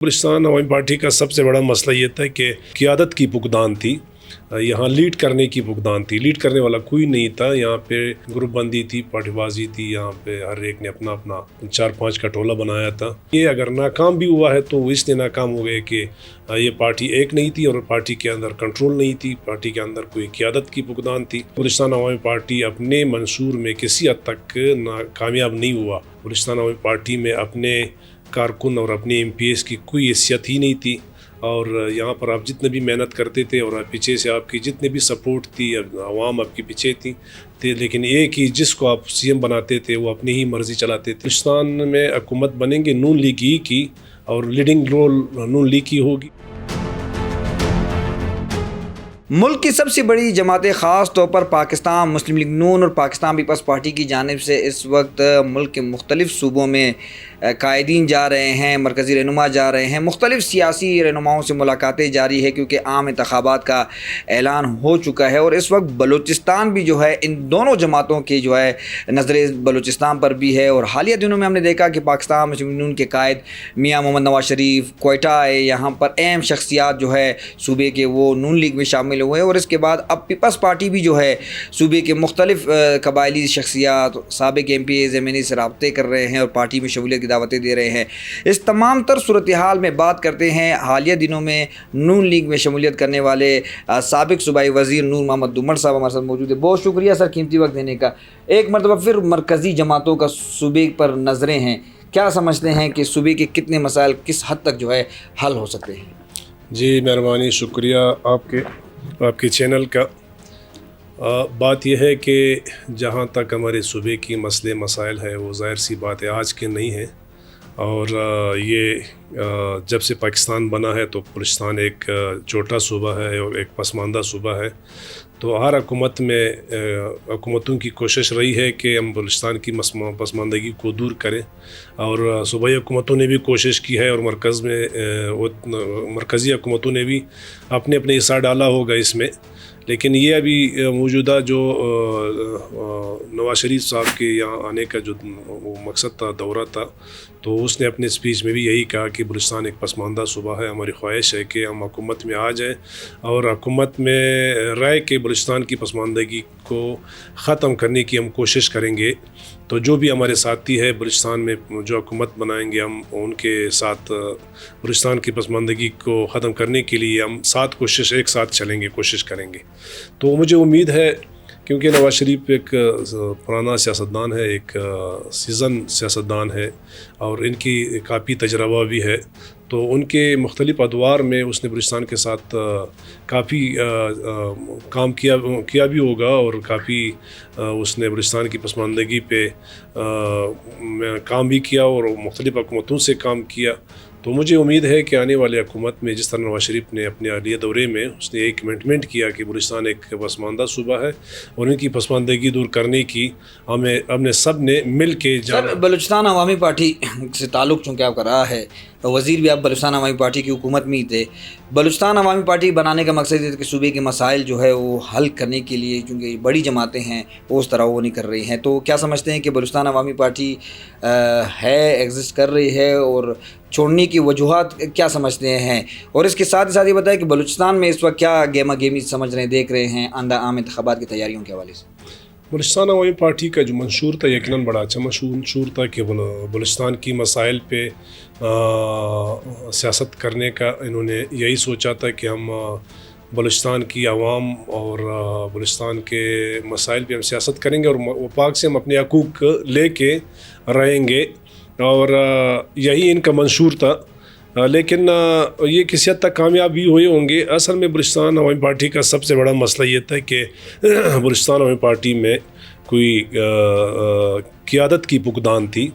बलूचिस्तान अवामी party का सबसे बड़ा मसला ये था कि क़ियादत की फुकदान थी। यहाँ लीड करने की फुकदान थी। लीड करने वाला कोई नहीं था। यहाँ पे ग्रुप बंदी थी, पार्टीबाजी थी। यहाँ पे हर एक ने अपना अपना 4-5 का टोला बनाया था। ये अगर नाकाम भी हुआ है तो इसलिए नाकाम हो गए कि ये पार्टी एक नहीं थी और पार्टी के अंदर कंट्रोल नहीं थी। पार्टी के अंदर कोई क़ियादत की फुकदान थी। बलूचिस्तान अवामी पार्टी अपने मंशूर में किसी हद तक कामयाब नहीं हुआ। बलूचिस्तान अवामी पार्टी में अपने कारकुन और अपने MPs की कोई हैसियत ही नहीं थी। और यहाँ पर आप जितने भी मेहनत करते थे और पीछे से आपकी जितने भी सपोर्ट थी, आवाम आपके पीछे थी लेकिन एक ही जिसको आप CM बनाते थे वो अपनी ही मर्ज़ी चलाते थे। बलूचिस्तान में हुकूमत बनेंगे नून लीग ही की और लीडिंग रोल नून लीग की होगी। मुल्क की सबसे बड़ी जमातें ख़ास तौर पर पाकिस्तान मुस्लिम लीग नून और पाकिस्तान पीपल्स पार्टी की जानिब से इस वक्त मुल्क के मुख्तलिफ़ सूबों में कायदीन जा रहे हैं, मरकज़ी रहनुमा जा रहे हैं, मुख्तलिफ़ सियासी रहनुमाओं से मुलाकातें जारी है क्योंकि आम इंतखाबात का ऐलान हो चुका है। और इस वक्त बलूचिस्तान भी जो है इन दोनों जमातों की जो है नज़र बलूचिस्तान पर भी है। और हालिया दिनों में हमने देखा कि पाकिस्तान मुस्लिम लीग नून के कायद मियाँ मोहम्मद नवाज शरीफ कोयटा आए, यहाँ पर अहम शख्सियात जो है सूबे के वो नून लीग में शामिल हुए। और इसके बाद अब पीपल्स पार्टी भी जो है सूबे के मुख्तलिफ़ कबायली शख्सियात साबिक MPs MNA से रब्ते कर रहे हैं और पार्टी में शमूलियत की दावतें दे रहे हैं। इस तमाम तर सूरत हाल में बात करते हैं हालिया दिनों में नून लीग में शमूलियत करने वाले साबिक सूबाई वज़ीर नूर मोहम्मद दुमर साहब हमारे साथ मौजूद है। बहुत शुक्रिया सर कीमती वक्त देने का। एक मरतबा फिर मरकज़ी जमातों का सूबे पर नज़रें हैं, क्या समझते हैं कि सूबे के कितने मसाइल किस हद तक जो है हल हो सकते हैं? जी मेहरबानी, शुक्रिया आपके चैनल का। बात यह है कि जहाँ तक हमारे सूबे की मसले मसाइल है वो ज़ाहिर सी बात है आज के नहीं है। और ये जब से पाकिस्तान बना है तो बलूचिस्तान एक छोटा सूबा है और एक पसमानदा सूबा है। तो हर हुकूमतों की कोशिश रही है कि हम बलूचिस्तान की पसमानदगी को दूर करें। और सूबाई हुकूमतों ने भी कोशिश की है और मरकज़ी हुकूमतों ने भी अपने अपने हिस्सा डाला होगा इसमें। लेकिन ये अभी मौजूदा जो नवाज शरीफ साहब के यहाँ आने का जो मकसद था, दौरा था, तो उसने अपने स्पीच में भी यही कहा कि बलूचिस्तान एक पसमानदा सूबा है। हमारी ख्वाहिश है कि हम हुकूमत में आ जाएं और हुकूमत में रह के बलूचिस्तान की पसमानदगी को ख़त्म करने की हम कोशिश करेंगे। तो जो भी हमारे साथी है बलूचिस्तान में जो हुकूमत बनाएंगे हम उनके साथ बलूचिस्तान की पसमानदगी को ख़त्म करने के लिए हम एक साथ चलेंगे, कोशिश करेंगे। तो मुझे उम्मीद है क्योंकि नवाज शरीफ एक पुराना सियासतदान है, एक सीज़न सियासतदान है और इनकी काफ़ी तजर्बा भी है। तो उनके मुख्तलिफ़ अदवार में उसने बलूचिस्तान के साथ काफ़ी काम किया भी होगा और काफ़ी उसने बलूचिस्तान की पसमानदगी पे काम भी किया और मुख्तलिफ़ हुकूमतों से काम किया। तो मुझे उम्मीद है कि आने वाले हुकूमत में जिस तरह नवाज शरीफ ने अपने हालिया दौरे में उसने एक कमिटमेंट किया कि बलूचिस्तान एक पसमानदा सूबा है और इनकी पसमानदगी दूर करने की हमने सब ने मिल के सर, बलूचिस्तान अवामी पार्टी से ताल्लुक़ चूँकि आपका रहा है, वज़ीर भी आप बलूचिस्तान अवामी पार्टी की हुकूमत में ही थे। बलूचिस्तान अवामी पार्टी बनाने का मकसद ये था कि सूबे के मसाइल जो है वो हल करने के लिए, चूँकि बड़ी जमातें हैं वो उस तरह वो नहीं कर रही हैं। तो क्या समझते हैं कि बलूचिस्तान अवामी पार्टी एग्जिस्ट कर रही है और छोड़ने की वजूहात क्या समझते हैं? और इसके साथ ही ये बताएं कि बलूचिस्तान में इस वक्त क्या गेमा गेमी समझ रहे हैं, देख रहे हैं आम इंतखाबात की तैयारियों के हवाले से? बलूचिस्तान अवामी पार्टी का जो मंशूर था यकीनन बड़ा अच्छा मंशूर था कि बलूचिस्तान की मसाइल पे सियासत करने का इन्होंने यही सोचा था कि हम बलूचिस्तान की आवाम और बलूचिस्तान के मसाइल पे हम सियासत करेंगे और वफाक से हम अपने हकूक़ लेके रहेंगे और यही इनका मंशूर था। लेकिन ये किसी हद तक कामयाब भी हुए होंगे। असल में बलूचिस्तान अवामी पार्टी का सबसे बड़ा मसला ये था कि बलूचिस्तान अवामी पार्टी में कोई क़ियादत की फुकदान थी।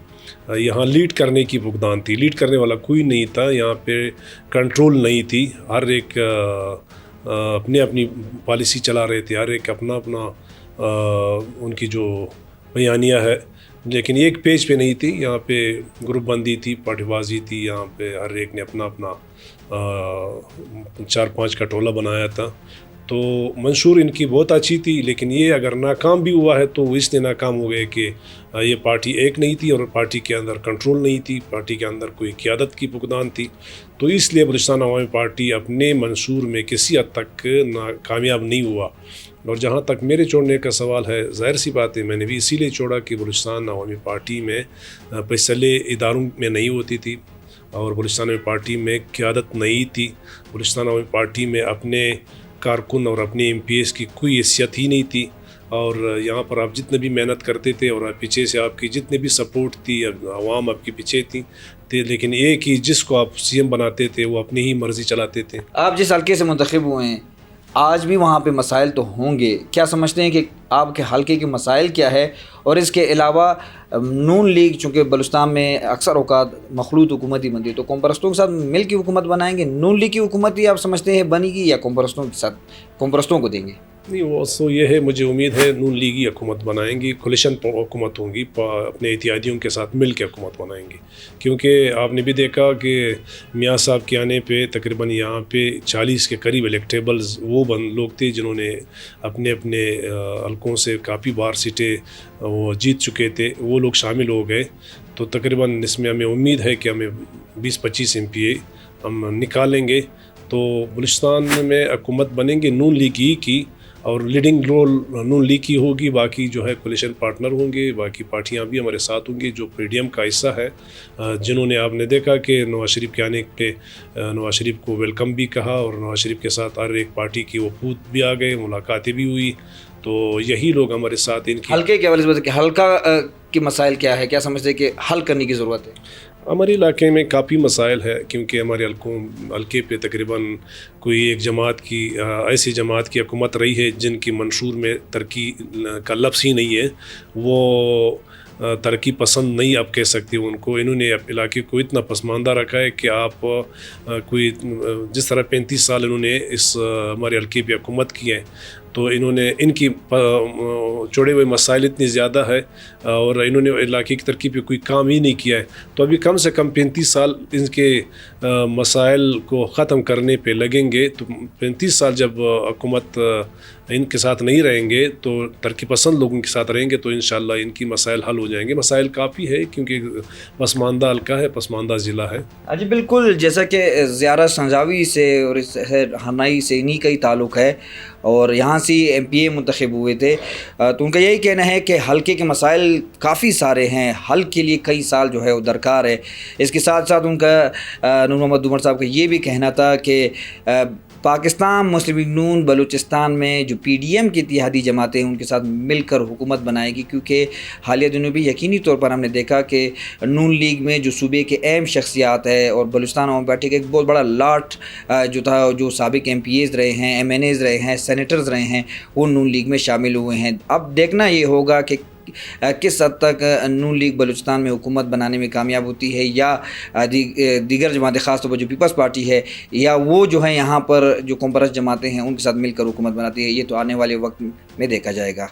यहाँ लीड करने की फुकदान थी। लीड करने वाला कोई नहीं था। यहाँ पे कंट्रोल नहीं थी। हर एक अपनी अपनी पॉलिसी चला रहे थे, हर एक अपना उनकी जो बयानिया है, लेकिन एक पेज पे नहीं थी। यहाँ पे ग्रुप बंदी थी, पार्टीबाजी थी। यहाँ पे हर एक ने अपना 4-5 का टोला बनाया था। تو منشور ان کی بہت اچھی تھی، لیکن یہ اگر ناکام بھی ہوا ہے تو وہ اس لیے ناکام ہو گئے کہ یہ پارٹی ایک نہیں تھی اور پارٹی کے اندر کنٹرول نہیں تھی، پارٹی کے اندر کوئی قیادت کی فقدان تھی. تو اس لیے بلوچستان عوامی پارٹی اپنے منشور میں کسی حد تک کامیاب نہیں ہوا. اور جہاں تک میرے چھوڑنے کا سوال ہے، ظاہر سی بات ہے میں نے بھی اسی لیے چھوڑا کہ بلوچستان عوامی پارٹی میں فیصلے اداروں میں نہیں ہوتی تھی اور بلوچستان عوامی پارٹی میں قیادت نہیں تھی. بلوچستان عوامی پارٹی میں اپنے کارکن اور اپنے ایم پی ایس کی کوئی حیثیت ہی نہیں تھی، اور یہاں پر آپ جتنے بھی محنت کرتے تھے اور پیچھے سے آپ کی جتنے بھی سپورٹ تھی، عوام آپ کے پیچھے تھی، لیکن ایک ہی جس کو آپ سی ایم بناتے تھے وہ اپنی ہی مرضی چلاتے تھے. آپ جس حلقے سے منتخب ہوئے ہیں آج بھی وہاں پہ مسائل تو ہوں گے، کیا سمجھتے ہیں کہ آپ کے حلقے کے مسائل کیا ہے؟ اور اس کے علاوہ نون لیگ چونکہ بلوچستان میں اکثر اوقات مخلوط حکومت ہی بنتی ہے، تو قوم پرستوں کے ساتھ مل کی حکومت بنائیں گے؟ نون لیگ کی حکومت ہی آپ سمجھتے ہیں بنے گی یا قوم پرستوں کے ساتھ قوم پرستوں کو دیں گے؟ نہیں، وہ سو یہ ہے، مجھے امید ہے نون لیگی حکومت بنائیں گی، کولیشن حکومت ہوں گی، اپنے اتحادیوں کے ساتھ مل کے حکومت بنائیں گی. کیونکہ آپ نے بھی دیکھا کہ میاں صاحب کے آنے پہ تقریباً یہاں پہ 40 کے قریب الیکٹیبلز وہ لوگ تھے جنہوں نے اپنے حلقوں سے کافی بار سیٹیں وہ جیت چکے تھے، وہ لوگ شامل ہو گئے. تو تقریباً اس میں ہمیں امید ہے کہ ہمیں 20-25 MP ہم نکالیں گے. تو بلوچستان میں حکومت بنیں گے نون لیگی کی، اور لیڈنگ رول نون لیگ کی ہوگی، باقی جو ہے کولیشن پارٹنر ہوں گے، باقی پارٹیاں بھی ہمارے ساتھ ہوں گی جو PDM کا حصہ ہے، جنہوں نے آپ نے دیکھا کہ نواز شریف کے آنے پہ نواز شریف کو ویلکم بھی کہا، اور نواز شریف کے ساتھ ہر ایک پارٹی کی وفود بھی آ گئے، ملاقاتیں بھی ہوئی. تو یہی لوگ ہمارے ساتھ ان کی حلقے کے حوالے سے کہ حلقہ کے مسائل کیا ہے، کیا سمجھتے ہیں کہ حل کرنے کی ضرورت ہے؟ ہمارے علاقے میں کافی مسائل ہے، کیونکہ ہمارے حلقے پہ تقریباً کوئی ایک جماعت کی ایسی جماعت کی حکومت رہی ہے جن کی منشور میں ترقی کا لفظ ہی نہیں ہے. وہ ترقی پسند نہیں آپ کہہ سکتے ان کو. انہوں نے علاقے کو اتنا پسماندہ رکھا ہے کہ آپ کوئی جس طرح 35 سال انہوں نے اس ہمارے حلقے پہ حکومت کی ہے، تو انہوں نے ان کی چھوڑے ہوئے مسائل اتنی زیادہ ہے اور انہوں نے علاقے کی ترقی پہ کوئی کام ہی نہیں کیا ہے. تو ابھی کم سے کم 35 سال ان کے مسائل کو ختم کرنے پہ لگیں گے. تو 35 سال جب حکومت ان کے ساتھ نہیں رہیں گے تو ترقی پسند لوگوں کے ساتھ رہیں گے تو انشاءاللہ ان کی مسائل حل ہو جائیں گے. مسائل کافی ہے کیونکہ پسماندہ حلقہ ہے، پسماندہ ضلع ہے. جی بالکل، جیسا کہ زیارہ سنجاوی سے اور اس ہنائی سے انہی کا ہی تعلق ہے اور یہاں سے MPA منتخب ہوئے تھے، تو ان کا یہی کہنا ہے کہ حلقے کے مسائل کافی سارے ہیں، حل کے لیے کئی سال جو ہے وہ درکار ہے. اس کے ساتھ ساتھ ان کا نور محمد دومر صاحب کا یہ بھی کہنا تھا کہ پاکستان مسلم لیگ نون بلوچستان میں جو PDM کی اتحادی جماعتیں ہیں ان کے ساتھ مل کر حکومت بنائے گی، کیونکہ حالیہ دنوں بھی یقینی طور پر ہم نے دیکھا کہ نون لیگ میں جو صوبے کے اہم شخصیات ہے اور بلوچستان عوامی پارٹی کا ایک بہت بڑا لاٹ جو تھا، جو سابق MPAs رہے ہیں، MNAs رہے ہیں، سینیٹرز رہے ہیں، وہ نون لیگ میں شامل ہوئے ہیں. اب دیکھنا یہ ہوگا کہ کس حد تک نون لیگ بلوچستان میں حکومت بنانے میں کامیاب ہوتی ہے یا دیگر جماعتیں، خاص طور پر جو پیپلز پارٹی ہے یا وہ جو ہے یہاں پر جو قوم پرست جماعتیں ہیں ان کے ساتھ مل کر حکومت بناتی ہے. یہ تو آنے والے وقت میں دیکھا جائے گا.